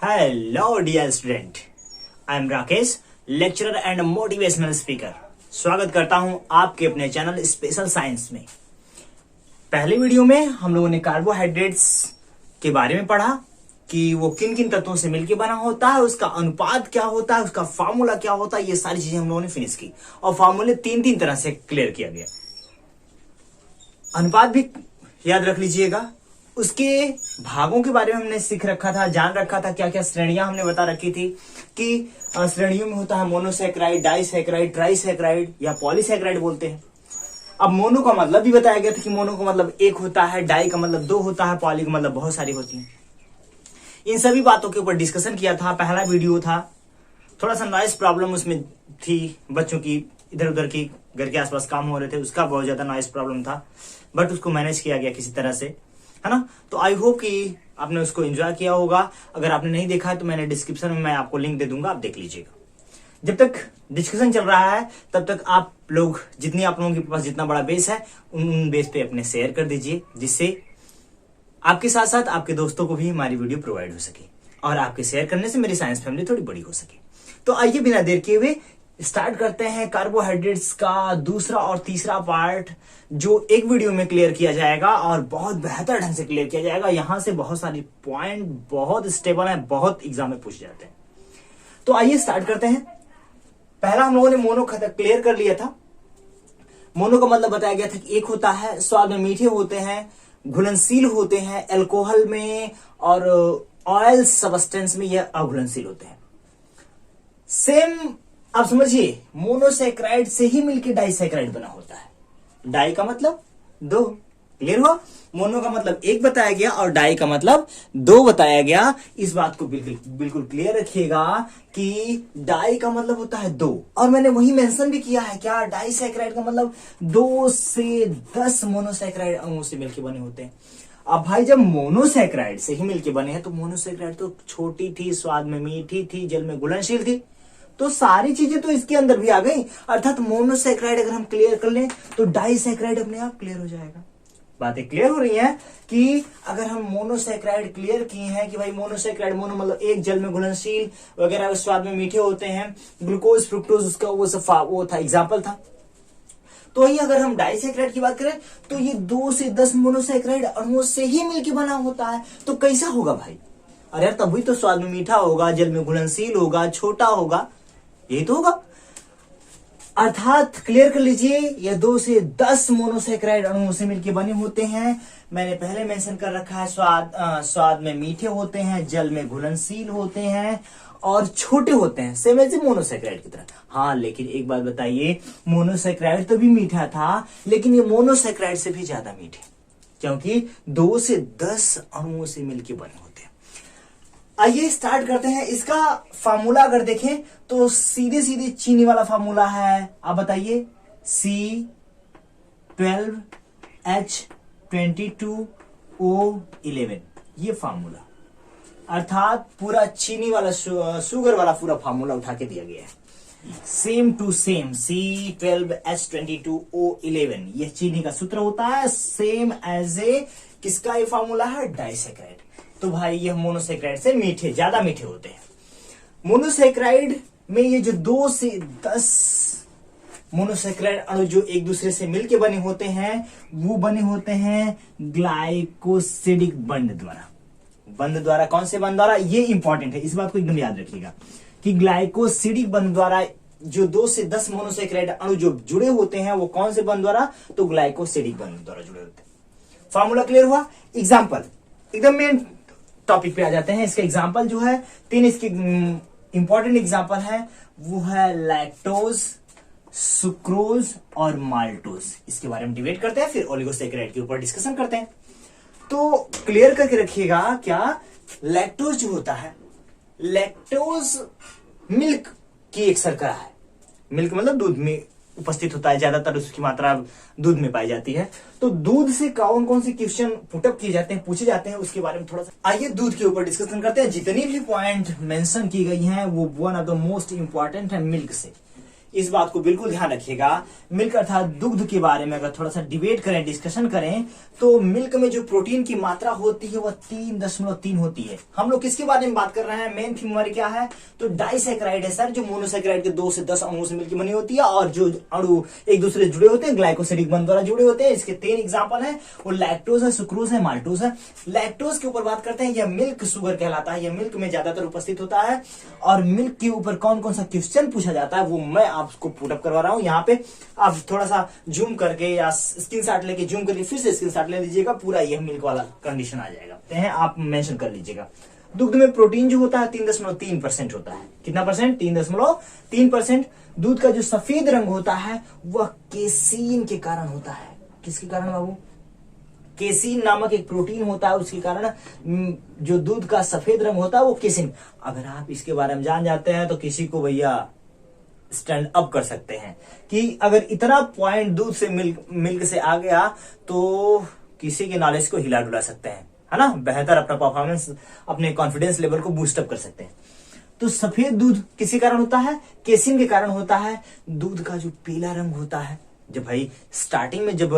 Hello dear student, I am Rakesh, lecturer and motivational speaker. स्वागत करता हूं आपके अपने चैनल स्पेशल साइंस में। पहले वीडियो में हम लोगों ने कार्बोहाइड्रेट्स के बारे में पढ़ा कि वो किन किन तत्वों से मिलकर बना होता है, उसका अनुपात क्या होता है, उसका फार्मूला क्या होता है, ये सारी चीजें हम लोगों ने फिनिश की और फार्मूले तीन तरह से क्लियर किया गया। अनुपात भी याद रख लीजिएगा। उसके भागों के बारे में हमने सीख रखा था, जान रखा था, क्या क्या श्रेणियां हमने बता रखी थी कि श्रेणियों में होता है मोनोसैकेराइड, डाइसैकेराइड, ट्राइसैकेराइड या पॉलीसैकेराइड बोलते हैं। अब मोनो का मतलब भी बताया गया था कि मोनो का मतलब एक होता है, डाई का मतलब दो होता है, पॉली का मतलब बहुत सारी होती हैं। इन सभी बातों के ऊपर डिस्कशन किया था। पहला वीडियो था, थोड़ा सा नॉइस प्रॉब्लम उसमें थी, बच्चों की इधर उधर की घर के आसपास काम हो रहे थे, उसका बहुत ज्यादा नॉइस प्रॉब्लम था, बट उसको मैनेज किया गया किसी तरह से, है ना। तो आई होप कि आपने उसको एंजॉय किया होगा। अगर आपने नहीं देखा है तो मैंने डिस्क्रिप्शन में मैं आपको लिंक दे दूंगा, आप देख लीजिएगा। जब तक डिस्कशन चल रहा है तब तक आप लोग आप लोगों के पास जितना बड़ा बेस है उन बेस पे अपने शेयर कर दीजिए, जिससे आपके साथ साथ आपके दोस्तों को भी हमारी वीडियो प्रोवाइड हो सके और आपके शेयर करने से मेरी साइंस फैमिली थोड़ी बड़ी हो सके। तो आइए बिना देर किए हुए स्टार्ट करते हैं कार्बोहाइड्रेट्स का दूसरा और तीसरा पार्ट, जो एक वीडियो में क्लियर किया जाएगा और बहुत बेहतर ढंग से क्लियर किया जाएगा। यहां से बहुत सारी पॉइंट बहुत स्टेबल है, बहुत एग्जाम में पूछ जाते हैं। तो आइए स्टार्ट करते हैं। पहला हम लोगों ने मोनो क्लियर कर लिया था। मोनो का मतलब बताया गया था कि एक होता है, स्वाद में मीठे होते हैं, घुलनशील होते हैं, अल्कोहल में और ऑयल सब्सटेंस में यह अघुलनशील होते हैं। सेम आप समझिए, मोनोसैकेराइड से ही मिलकर डाइसैकेराइड बना होता है। डाई का मतलब दो, क्लियर हुआ। मोनो का मतलब एक बताया गया और डाई का मतलब दो बताया गया। इस बात को बिल्कुल क्लियर रखिएगा कि डाई का मतलब होता है दो, और मैंने वही मेंशन भी किया है क्या, डाइसैकेराइड का मतलब 2 से 10 मोनोसैकेराइड अणुओं से मिलकर बने होते हैं। अब भाई जब मोनोसैकेराइड से ही मिलकर बने हैं तो मोनोसैकेराइड तो छोटी थी, स्वाद में मीठी थी, जल में घुलनशील थी, तो सारी चीजें तो इसके अंदर भी आ गई। अर्थात मोनोसैकेराइड अगर हम क्लियर कर लें तो डाइसैकेराइड अपने आप क्लियर हो जाएगा। बातें क्लियर हो रही हैं कि अगर हम मोनोसैकेराइड क्लियर किए हैं कि भाई मोनोसैकेराइड, मोनो मतलब एक, जल में घुलनशील वगैरह, स्वाद में मीठे होते हैं, ग्लूकोज फ्रुक्टोज उसका वो था एग्जाम्पल था। तो वही अगर हम डाइसैकेराइड की बात करें तो ये 2 से 10 मोनोसैकेराइड अणुओं से ही मिलकर बना होता है। तो कैसा होगा भाई? अरे यार तभी तो स्वाद में मीठा होगा, जल में घुलनशील होगा, छोटा होगा, यही तो होगा। अर्थात क्लियर कर लीजिए, यह 2 से 10 मोनोसैकेराइड अणुओं से मिलकर बने होते हैं। मैंने पहले मेंशन कर रखा है, स्वाद में मीठे होते हैं, जल में घुलनशील होते हैं और छोटे होते हैं, सेम एज मोनोसैकेराइड की तरह। हाँ, लेकिन एक बात बताइए, मोनोसैकेराइड तो भी मीठा था, लेकिन ये मोनोसैकेराइड से भी ज्यादा मीठे, क्योंकि 2 से 10 अणुओं से मिलकर बने होते हैं। आइए स्टार्ट करते हैं। इसका फार्मूला अगर देखें तो सीधे सीधे चीनी वाला फार्मूला है। आप बताइए, C12H22O11, ये फार्मूला, अर्थात पूरा चीनी वाला शुगर वाला पूरा फार्मूला उठा के दिया गया है। सेम टू सेम C12H22O11, यह चीनी का सूत्र होता है, सेम एज ए किसका ये फार्मूला है, डाइसैकेराइड। तो भाई ये मोनोसैकेराइड से मीठे, ज्यादा मीठे होते हैं। मोनोसैकेराइड में ये जो 2 से 10 मोनोसैकेराइड अणु जो एक दूसरे से मिलके बने होते हैं, वो बने होते हैं ग्लाइकोसिडिक बंध द्वारा। बंध द्वारा, कौन से बंध द्वारा, ये इंपॉर्टेंट है, इस बात को एकदम याद रखिएगा कि ग्लाइकोसिडिक बंध द्वारा जो 2 से 10 मोनोसैकेराइड अणु जो जुड़े होते हैं वो कौन से बंध द्वारा, तो ग्लाइकोसिडिक बंध द्वारा जुड़े होते हैं। फॉर्मूला क्लियर हुआ। एग्जाम्पल, एकदम मेन टॉपिक पे आ जाते हैं। इसका एग्जाम्पल जो है, 3 इसके इंपॉर्टेंट एग्जाम्पल है, वो है लैक्टोज, सुक्रोज और माल्टोज। इसके बारे में डिबेट करते हैं, फिर ओलिगोसैकेराइड के ऊपर डिस्कशन करते हैं। तो क्लियर करके रखिएगा, क्या लैक्टोज जो होता है, लैक्टोज मिल्क की एक शर्करा है। मिल्क मतलब दूध में उपस्थित होता है, ज्यादातर उसकी मात्रा दूध में पाई जाती है। तो दूध से कौन कौन से क्वेश्चन पुटअप किए जाते हैं, पूछे जाते हैं, उसके बारे में थोड़ा सा आइए दूध के ऊपर डिस्कशन करते हैं। जितनी भी पॉइंट मेंशन की गई हैं वो one of the most important है मिल्क से। इस बात को बिल्कुल ध्यान रखिएगा। मिल्क अर्थात दुग्ध के बारे में अगर थोड़ा सा डिबेट करें, डिस्कशन करें, तो मिल्क में जो प्रोटीन की मात्रा होती है वह 3.3 होती है। हम लोग किसके बारे में बात कर रहे हैं, मेन थीम हमारी क्या है, तो डाइसैकेराइड है सर, जो मोनोसैकेराइड के 2 से 10 अणुओं से मिलकर बनी होती है और जो अणु एक दूसरे जुड़े होते हैं ग्लाइकोसिडिक बंध द्वारा जुड़े होते हैं। इसके 3 एग्जाम्पल है, वो लैक्टोज है, सुक्रोज है, माल्टोज है। लैक्टोज के ऊपर बात करते हैं, यह मिल्क शुगर कहलाता है, यह मिल्क में ज्यादातर उपस्थित होता है। और मिल्क के ऊपर कौन कौन सा क्वेश्चन पूछा जाता है वो मैं आपको पुट अप करवा रहा हूं। यहाँ पे आप थोड़ा सा जूम करके या स्क्रीनशॉट लेके जूम करके फिर से स्क्रीनशॉट ले लीजिएगा, पूरा यह मिल्क वाला कंडीशन आ जाएगा, आप मेंशन कर लीजिएगा। दुग्ध में प्रोटीन जो होता है 3.3% होता है। कितना परसेंट, 3.3%। दूध का जो सफेद रंग होता है वह केसीन के कारण होता है। किसके कारण बाबू, केसीन नामक एक प्रोटीन होता है, उसके कारण जो दूध का सफेद रंग होता है वो केसीन। अगर आप इसके बारे में जान जाते हैं तो किसी को भैया स्टैंड अप कर सकते हैं कि अगर इतना पॉइंट दूध से मिल्क से आ गया तो किसी के नॉलेज को हिला डुला सकते हैं, है ना, बेहतर अपना परफॉर्मेंस, अपने कॉन्फिडेंस लेवल को बूस्ट अप कर सकते हैं। तो सफेद दूध किसी कारण होता है, केसीन के कारण होता है। दूध का जो पीला रंग होता है, जब भाई स्टार्टिंग में जब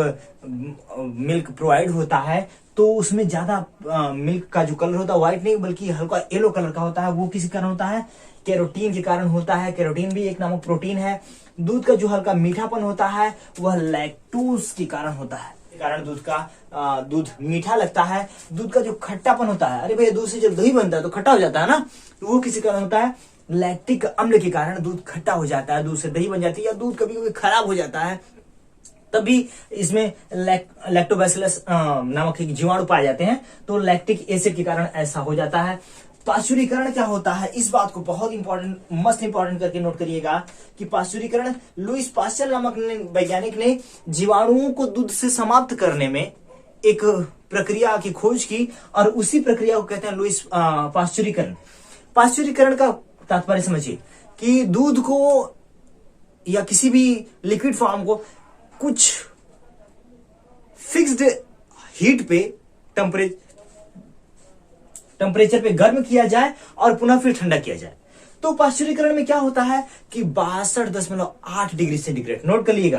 मिल्क प्रोवाइड होता है तो उसमें ज्यादा मिल्क का जो कलर होता है व्हाइट नहीं बल्कि हल्का येलो कलर का होता है, वो किसी कारण होता है, कैरोटीन के कारण होता है। कैरोटीन भी एक नामक प्रोटीन है। दूध का जो हल्का मीठापन होता है वह लैक्टोज के कारण होता है, कारण दूध मीठा लगता है। दूध का जो खट्टापन होता है, अरे भैया दूध से जब दही बनता है तो खट्टा हो जाता है ना, तो वो किसी कारण होता है, लैक्टिक अम्ल के कारण दूध खट्टा हो जाता है, दूध से दही बन जाती है। या दूध कभी कभी खराब हो जाता है तभी इसमें लैक्टोबैसिलस नामक एक जीवाणु पाए जाते हैं, तो लैक्टिक एसिड के कारण ऐसा हो जाता है। पाश्चुरीकरण क्या होता है, इस बात को बहुत इंपॉर्टेंट, मस्ट इंपॉर्टेंट करके नोट करिएगा कि पाश्चुरीकरण लुईस पाश्चर नामक वैज्ञानिक ने जीवाणुओं को दूध से समाप्त करने में एक प्रक्रिया की खोज की और उसी प्रक्रिया को कहते हैं लुईस पाश्चुरीकरण। पाश्चुरीकरण का तात्पर्य समझिए कि दूध को या किसी भी लिक्विड फॉर्म को कुछ फिक्स्ड हीट पे टेम्परेचर पे गर्म किया जाए और पुनः फिर ठंडा किया जाए। तो पाश्चुरीकरण में क्या होता है कि 62.8 डिग्री सेंटीग्रेड, नोट कर लिएगा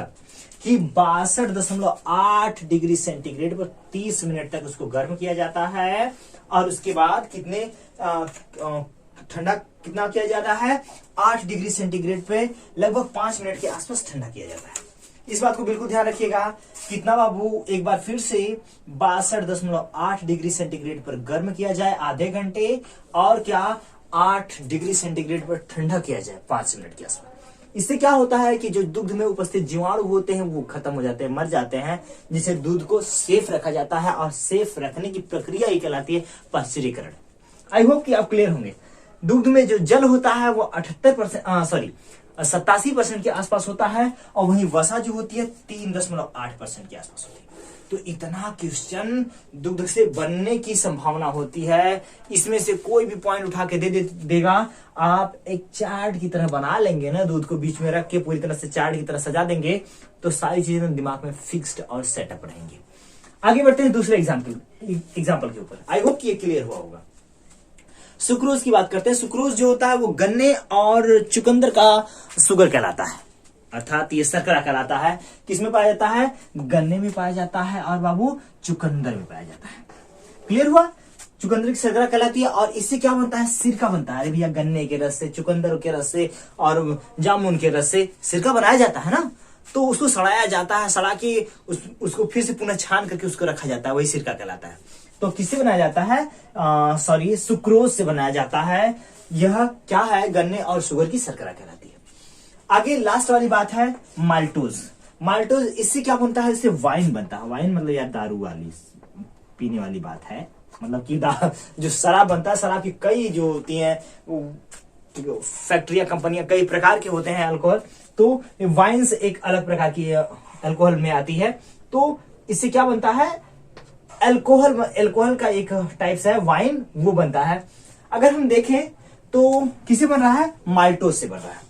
कि 62.8 डिग्री सेंटीग्रेड पर 30 मिनट तक उसको गर्म किया जाता है और उसके बाद कितने ठंडा कितना किया जाता है, 8 डिग्री सेंटीग्रेड पे लगभग 5 मिनट के आसपास ठंडा किया जाता है। इस बात को बिल्कुल ध्यान रखिएगा। कितना बाबू, एक बार फिर से 62.8 डिग्री सेंटीग्रेड पर गर्म किया जाए आधे घंटे और क्या 8 डिग्री सेंटीग्रेड पर ठंडा किया जाए 5 मिनट के आसपास। इससे क्या होता है कि जो दुग्ध में उपस्थित जीवाणु होते हैं वो खत्म हो जाते हैं, मर जाते हैं, जिससे दूध को सेफ रखा जाता है और सेफ रखने की प्रक्रिया ही कहलाती है पाश्चुरीकरण। आई होप कि आप क्लियर होंगे। दूध में जो जल होता है वो 87% के आसपास होता है और वहीं वसा जो होती है 3.8% के आसपास होती है। तो इतना क्वेश्चन दुग्ध से बनने की संभावना होती है, इसमें से कोई भी पॉइंट उठा के देगा। आप एक चार्ट की तरह बना लेंगे ना, दूध को बीच में रख के पूरी तरह से चार्ट की तरह सजा देंगे तो सारी चीजें दिमाग में फिक्स्ड और सेटअप रहेंगी। आगे बढ़ते हैं दूसरे एग्जाम्पल के ऊपर। आई होप कि ये क्लियर हुआ होगा। सुक्रोज की बात करते हैं। सुक्रोज जो होता है वो गन्ने और चुकंदर का शुगर कहलाता है, अर्थात ये शर्करा कहलाता है। किसमें पाया जाता है, गन्ने में पाया जाता है और बाबू चुकंदर में पाया जाता है। क्लियर हुआ, चुकंदर की शर्करा कहलाती है और इससे क्या बनता है, सिरका बनता है। भैया गन्ने के रस से, चुकंदर के रस से और जामुन के रस से सिरका बनाया जाता है ना, तो उसको सड़ाया जाता है, सड़ा के उसको फिर से पुनः छान करके उसको रखा जाता है, वही सिरका कहलाता है। तो किससे बनाया जाता है, सुक्रोज से बनाया जाता है। यह क्या है, गन्ने और शुगर की शर्करा कहलाती है। आगे लास्ट वाली बात है माल्टोज। माल्टोज इससे क्या बनता है, इससे वाइन बनता है। वाइन मतलब यार दारू वाली पीने वाली बात है, मतलब कि जो शराब बनता है, शराब की कई जो होती हैं फैक्ट्रियां, कंपनियां, कई प्रकार के होते हैं अल्कोहल, तो वाइन्स एक अलग प्रकार की अल्कोहल में आती है। तो इससे क्या बनता है, अल्कोहल का एक टाइप्स है वाइन, वो बनता है। अगर हम देखें तो किसे बन रहा है, माल्टोज से बन रहा है।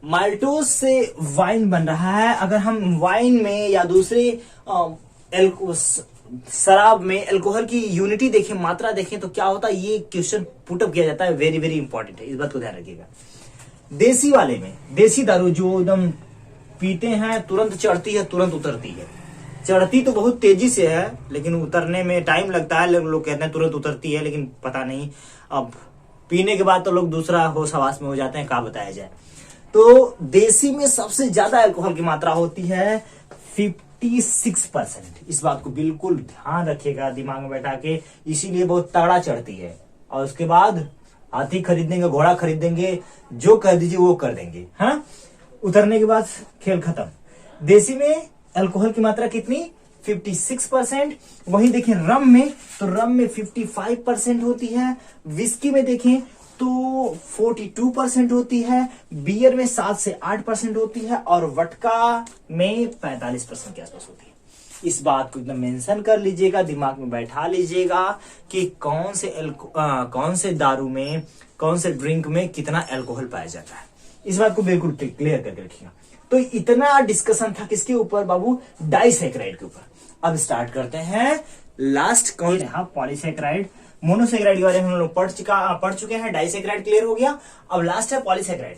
माल्टोज से वाइन बन रहा है। अगर हम वाइन में या दूसरे शराब में अल्कोहल की यूनिटी देखें, मात्रा देखें, तो क्या होता है, ये क्वेश्चन पुटअप किया जाता है, वेरी वेरी इंपॉर्टेंट है, इस बात को ध्यान रखिएगा। देसी वाले में, देसी दारू जो एकदम पीते हैं तुरंत चढ़ती है तुरंत उतरती है। चढ़ती तो बहुत तेजी से है लेकिन उतरने में टाइम लगता है। लोग कहते हैं तुरंत उतरती है, लेकिन पता नहीं, अब पीने के बाद तो लोग दूसरा होश हवास में हो जाते हैं, क्या बताया जाए। तो देसी में सबसे ज्यादा अल्कोहल की मात्रा होती है 56%। इस बात को बिल्कुल ध्यान रखिएगा दिमाग में बैठा के, इसीलिए बहुत तगड़ा चढ़ती है। और उसके बाद हाथी खरीद देंगे, घोड़ा खरीद देंगे, जो कर दीजिए वो कर देंगे, हाँ। उतरने के बाद खेल खत्म। देसी में अल्कोहल की मात्रा कितनी? 56%। वहीं देखें रम में, तो रम में 55% होती है। विस्की में देखें तो 42% होती है। बियर में 7 से 8% होती है और वटका में 45% के आसपास होती है। इस बात को एकदम मेंशन कर लीजिएगा, दिमाग में बैठा लीजिएगा कि कौन से दारू में, कौन से ड्रिंक में कितना अल्कोहल पाया जाता है। इस बात को बिल्कुल क्लियर करके रखिएगा। तो इतना डिस्कशन था किसके ऊपर बाबू? डाइसैकेराइड के ऊपर। अब स्टार्ट करते हैं लास्ट कौन है? पॉलीसैकेराइड। मोनोसैकेराइड के बारे में हम लोग पढ़ चुके हैं। डाइसैकेराइड क्लियर हो गया। अब लास्ट है पॉलीसैकेराइड।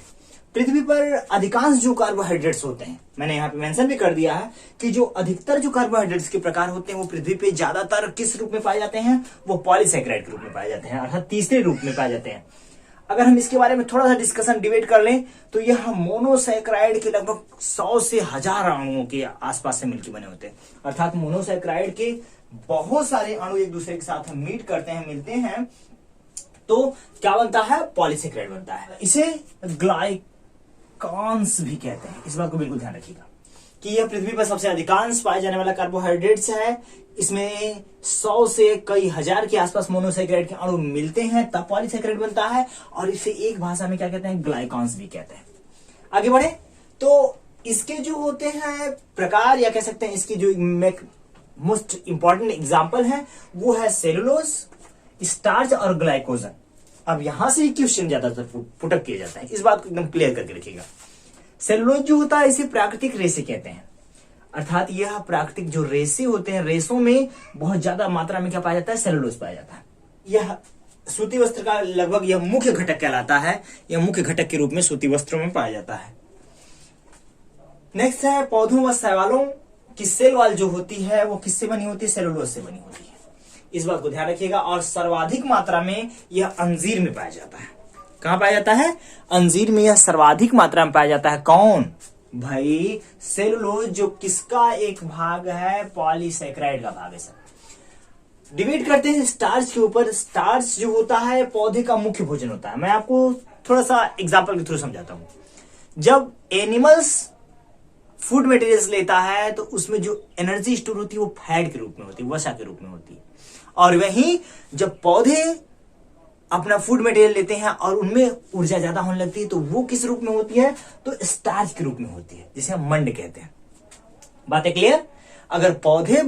पृथ्वी पर अधिकांश जो कार्बोहाइड्रेट्स होते हैं, मैंने यहाँ पे मेंशन भी कर दिया है कि जो अधिकतर जो कार्बोहाइड्रेट्स के प्रकार होते हैं वो पृथ्वी पे ज्यादातर किस रूप में पाए जाते हैं? वो पॉलीसैकेराइड के रूप में पाए जाते हैं, अर्थात तीसरे रूप में पाए जाते हैं। अगर हम इसके बारे में थोड़ा सा डिस्कशन डिबेट कर लें तो यह मोनोसैकेराइड के लगभग 100 से 1000 अणुओं के आसपास से मिलकर बने होते हैं। अर्थात मोनोसैकेराइड के बहुत सारे अणु एक दूसरे के साथ मीट करते हैं, मिलते हैं, तो क्या बनता है? पॉलीसैकेराइड बनता है। इसे ग्लाइकॉन्स भी कहते हैं। इस बात को बिल्कुल ध्यान रखिएगा कि यह पृथ्वी पर सबसे अधिकांश पाए जाने वाला कार्बोहाइड्रेट्स है। इसमें 100 से कई हजार के आसपास मोनोसैकेराइड के अणु मिलते हैं, तब पॉलीसैकेराइड बनता है। और इसे एक भाषा में क्या कहते हैं? ग्लाइकॉन्स भी कहते हैं। आगे बढ़े तो इसके जो होते हैं प्रकार, या कह सकते हैं इसकी जो मोस्ट इंपॉर्टेंट एग्जाम्पल है वो है सेलुलोज, स्टार्च और ग्लाइकोजन। अब यहां से ही क्वेश्चन ज्यादातर पुटअप किया जाता है, इस बात को एकदम क्लियर करके रखिएगा। सेलुलोज जो होता है इसे प्राकृतिक रेसे कहते हैं। अर्थात यह प्राकृतिक जो रेसे होते हैं, रेसों में बहुत ज्यादा मात्रा में क्या पाया जाता है? सेलुलोज पाया जाता है। यह सूती वस्त्र का लगभग यह मुख्य घटक कहलाता है। यह मुख्य घटक के रूप में सूती वस्त्रों में पाया जाता है। नेक्स्ट है पौधों व शैवालों की सेल वॉल जो होती है वो किससे बनी होती है? सेलुलोज से बनी होती है। इस बात को ध्यान रखिएगा। और सर्वाधिक मात्रा में यह अंजीर में पाया जाता है। कहां पाया जाता है? अंजीर में यह सर्वाधिक मात्रा में पाया जाता है। कौन भाई? सेलुलोज, जो किसका एक भाग है? पॉलीसैकेराइड का भाग है। सर डिबेट करते हैं स्टार्च के ऊपर। स्टार्च जो होता है पौधे का मुख्य भोजन होता है। मैं आपको थोड़ा सा एग्जांपल के थ्रू समझाता हूं। जब एनिमल्स फूड मटेरियल्स लेता है तो उसमें जो एनर्जी स्टोर होती है वो फैट के रूप में होती है, वसा के रूप में होती है। और वहीं जब पौधे अपना फूड मटेरियल लेते हैं और उनमें ऊर्जा ज्यादा होने लगती है तो वो किस रूप में होती है? तो स्टार्च के रूप में होती है, जिसे हम मंड कहते हैं। बातें क्लियर? अगर पौधे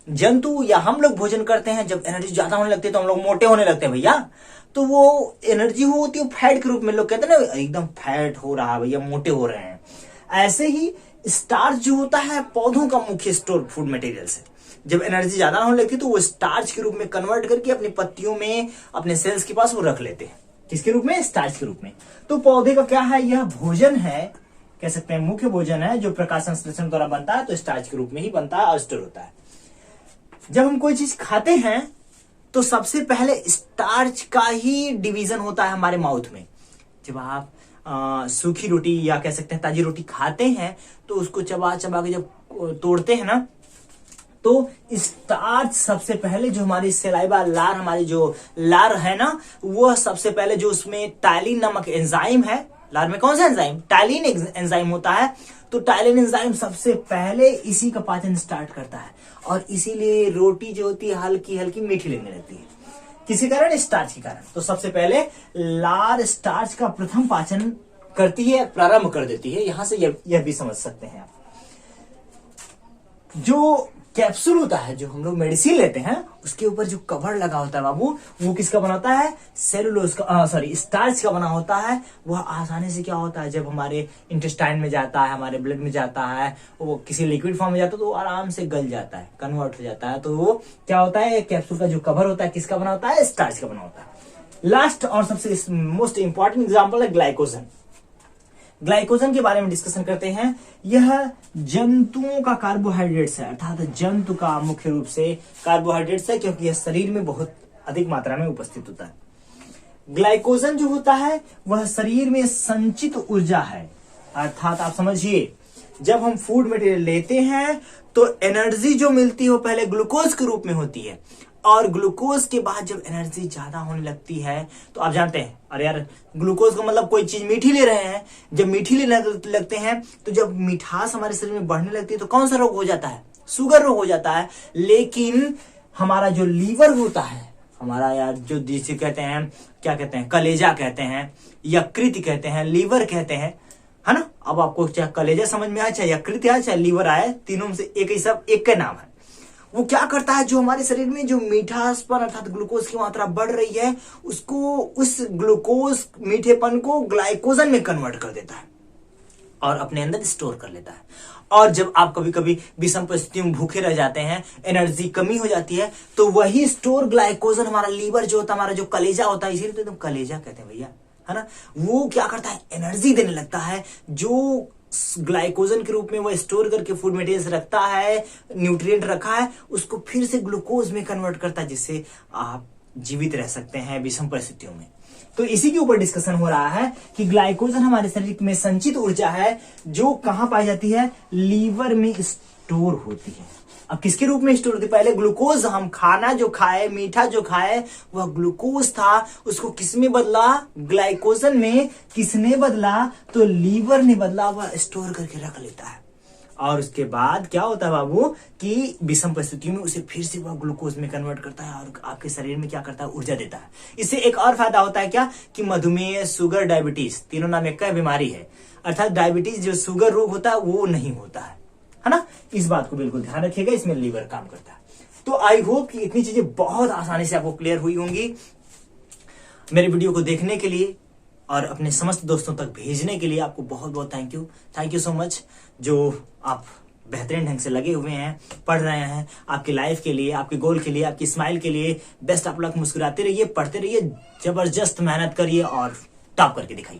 जंतु या हम लोग भोजन करते हैं, जब एनर्जी ज्यादा होने लगती है तो हम लोग मोटे होने लगते हैं भैया। तो वो एनर्जी होती है फैट के रूप में। लोग कहते हैं ना एकदम फैट हो रहा है भैया, मोटे हो रहे हैं। ऐसे ही स्टार्च जो होता है पौधों का मुख्य स्टोर फूड मटेरियल से, जब एनर्जी ज्यादा होने लगती है तो वो स्टार्च के रूप में कन्वर्ट करके अपनी पत्तियों में, अपने सेल्स के पास वो रख लेते हैं। किसके रूप में? स्टार्च के रूप में। तो पौधे का क्या है? यह भोजन है, कह सकते हैं मुख्य भोजन है, जो प्रकाश संश्लेषण द्वारा बनता है तो स्टार्च के रूप में ही बनता है और स्टोर होता है। जब हम कोई चीज खाते हैं तो सबसे पहले स्टार्च का ही डिवीजन होता है हमारे माउथ में। जब आप सूखी रोटी या कह सकते हैं ताजी रोटी खाते हैं तो उसको चबा चबा के जब तोड़ते हैं ना, तो स्टार्च सबसे पहले जो हमारी सलाइवा लार, हमारी जो लार है ना, वो सबसे पहले जो उसमें टाइलिन नामक एंजाइम है, लार में कौन सा एंजाइम? टाइलिन एंजाइम होता है। तो टाइलिन एंजाइम सबसे पहले इसी का पाचन स्टार्ट करता है और इसीलिए रोटी जो होती है हल्की हल्की मीठी लगने लगती है। किसी कारण? स्टार्च के कारण। तो सबसे पहले लार स्टार्च का प्रथम पाचन करती है, प्रारंभ कर देती है। यहां से यह भी समझ सकते हैं आप। जो कैप्सूल होता है, जो हम लोग मेडिसिन लेते हैं, उसके ऊपर जो कवर लगा होता है बाबू, वो किसका बना होता है? सेलुलोज का, स्टार्च का बना होता है। वह आसानी से क्या होता है, जब हमारे इंटेस्टाइन में जाता है, हमारे ब्लड में जाता है, वो किसी लिक्विड फॉर्म में जाता है तो वो आराम से गल जाता है, कन्वर्ट हो जाता है। तो वो क्या होता है? कैप्सूल का जो कवर होता है किसका बना होता है? स्टार्च का बना होता है। लास्ट और सबसे मोस्ट इंपॉर्टेंट एग्जांपल है ग्लाइकोजन। ग्लाइकोजन के बारे में डिस्कशन करते हैं। यह जंतुओं का कार्बोहाइड्रेट्स है, अर्थात जंतु का मुख्य रूप से कार्बोहाइड्रेट्स है, क्योंकि यह शरीर में बहुत अधिक मात्रा में उपस्थित होता है। ग्लाइकोजन जो होता है वह शरीर में संचित ऊर्जा है, अर्थात आप समझिए जब हम फूड मटेरियल लेते हैं तो एनर्जी जो मिलती है वो पहले ग्लूकोज के रूप में होती है, और ग्लूकोज के बाद जब एनर्जी ज्यादा होने लगती है तो आप जानते हैं, अरे यार ग्लूकोज का मतलब कोई चीज मीठी ले रहे हैं, जब मीठी लेने लगते हैं तो जब मिठास हमारे शरीर में बढ़ने लगती है तो कौन सा रोग हो जाता है? शुगर रोग हो जाता है। लेकिन हमारा जो लीवर होता है, हमारा यार जो जिसे कहते हैं, क्या कहते हैं, कलेजा कहते हैं, यकृत कहते हैं, लीवर कहते हैं, है ना। अब आपको चाहे कलेजा समझ में आए, चाहे यकृत आए, चाहे लीवर आए, तीनों में से एक ही सब एक का नाम है। वो क्या करता है, जो हमारे शरीर में जो मीठापन अर्थात ग्लूकोज की मात्रा बढ़ रही है उसको, उस ग्लूकोज मीठेपन को ग्लाइकोजन में कन्वर्ट कर देता है और अपने अंदर स्टोर कर लेता है। और जब आप कभी कभी विषम परिस्थितियों में भूखे रह जाते हैं, एनर्जी कमी हो जाती है, तो वही स्टोर ग्लाइकोजन हमारा लीवर जो होता है, हमारा जो कलेजा होता है, इसीलिए तो एकदम कलेजा कहते हैं भैया, है ना, वो क्या करता है, एनर्जी देने लगता है। जो ग्लाइकोजन के रूप में वो स्टोर करके फूड मटेरियल्स रखता है, न्यूट्रिएंट रखा है, उसको फिर से ग्लूकोज में कन्वर्ट करता है, जिससे आप जीवित रह सकते हैं विषम परिस्थितियों में। तो इसी के ऊपर डिस्कशन हो रहा है कि ग्लाइकोजन हमारे शरीर में संचित ऊर्जा है, जो कहां पाई जाती है, लीवर में स्टोर होती है। अब किसके रूप में स्टोर होती है? पहले ग्लूकोज, हम खाना जो खाए, मीठा जो खाए, वह ग्लूकोज था, उसको किसमें बदला, ग्लाइकोजन में। किसने बदला? तो लीवर ने बदला, वह स्टोर करके रख लेता है। और उसके बाद क्या होता है बाबू कि विषम परिस्थितियों में उसे फिर से वह ग्लूकोज में कन्वर्ट करता है और आपके शरीर में क्या करता है, ऊर्जा देता है। इससे एक और फायदा होता है क्या, कि मधुमेह, शुगर, डायबिटीज, तीनों नाम एक का बीमारी है, अर्थात डायबिटीज जो शुगर रोग होता है वो नहीं होता है ना। इस बात को बिल्कुल ध्यान रखिएगा, इसमें लीवर काम करता है। तो आई होप कि इतनी चीजें बहुत आसानी से आपको क्लियर हुई होंगी। मेरे वीडियो को देखने के लिए और अपने समस्त दोस्तों तक भेजने के लिए आपको बहुत बहुत थैंक यू सो मच, जो आप बेहतरीन ढंग से लगे हुए हैं, पढ़ रहे हैं, आपकी लाइफ के लिए, आपके गोल के लिए, आपकी स्माइल के लिए। बेस्ट ऑफ लक, मुस्कुराते रहिए, पढ़ते रहिए, जबरदस्त मेहनत करिए और टॉप करके दिखाइए।